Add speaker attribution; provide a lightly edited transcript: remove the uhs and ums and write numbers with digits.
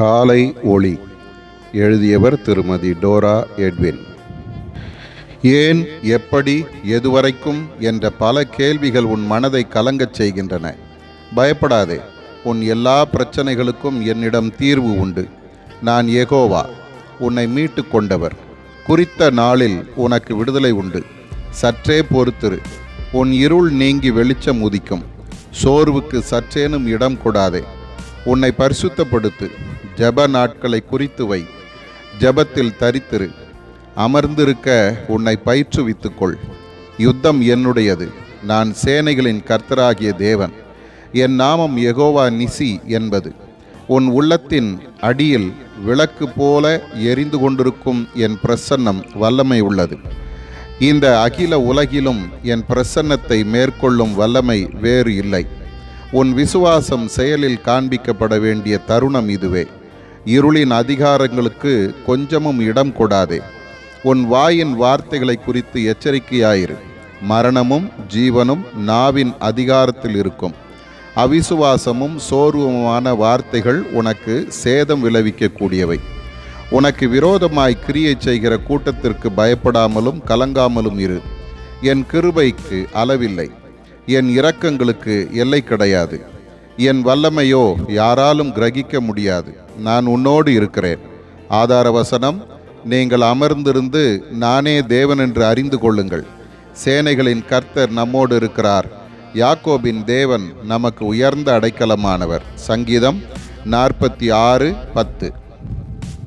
Speaker 1: காலை ஒளி. எழுதியவர் திருமதி டோரா எட்வின். ஏன், எப்படி, எதுவரைக்கும் என்ற பல கேள்விகள் உன் மனதை கலங்கச் செய்கின்றன. பயப்படாதே, உன் எல்லா பிரச்சனைகளுக்கும் என்னிடம் தீர்வு உண்டு. நான் யெகோவா, உன்னை மீட்டு கொண்டவர். குறித்த நாளில் உனக்கு விடுதலை உண்டு. சற்றே பொறுத்திரு, உன் இருள் நீங்கி வெளிச்சம் உதிக்கும். சோர்வுக்கு சற்றேனும் இடம் கொடாதே. உன்னை பரிசுத்தப்படுத்து. ஜப நாட்களை குறித்து வை. ஜபத்தில் தரித்திரு. அமர்ந்திருக்க உன்னை பயிற்றுவித்துக்கொள். யுத்தம் என்னுடையது. நான் சேனைகளின் கர்த்தராகிய தேவன். என் நாமம் யெகோவா நிசி என்பது. உன் உள்ளத்தின் அடியில் விளக்கு போல எரிந்து கொண்டிருக்கும் என் பிரசன்னம் வல்லமை உள்ளது. இந்த அகில உலகிலும் என் பிரசன்னத்தை மேற்கொள்ளும் வல்லமை வேறு இல்லை. உன் விசுவாசம் செயலில் காண்பிக்கப்பட வேண்டிய தருணம் இதுவே. இருளின் அதிகாரங்களுக்கு கொஞ்சமும் இடம் கொடாதே. உன் வாயின் வார்த்தைகளை குறித்து எச்சரிக்கையாயிரு. மரணமும் ஜீவனும் நாவின் அதிகாரத்தில் இருக்கும். அவிசுவாசமும் சோர்வுமான வார்த்தைகள் உனக்கு சேதம் விளைவிக்கக்கூடியவை. உனக்கு விரோதமாய் கிரியை செய்கிற கூட்டத்திற்கு பயப்படாமலும் கலங்காமலும் இரு. என் கிருபைக்கு அளவில்லை, என் இரக்கங்களுக்கு எல்லை கிடையாது. என் வல்லமையோ யாராலும் கிரகிக்க முடியாது. நான் உன்னோடு இருக்கிறேன். ஆதார வசனம்: நீங்கள் அமர்ந்திருந்து நானே தேவன் என்று அறிந்து கொள்ளுங்கள். சேனைகளின் கர்த்தர் நம்மோடு இருக்கிறார். யாக்கோபின் தேவன் நமக்கு உயர்ந்த அடைக்கலமானவர். சங்கீதம் 46:10.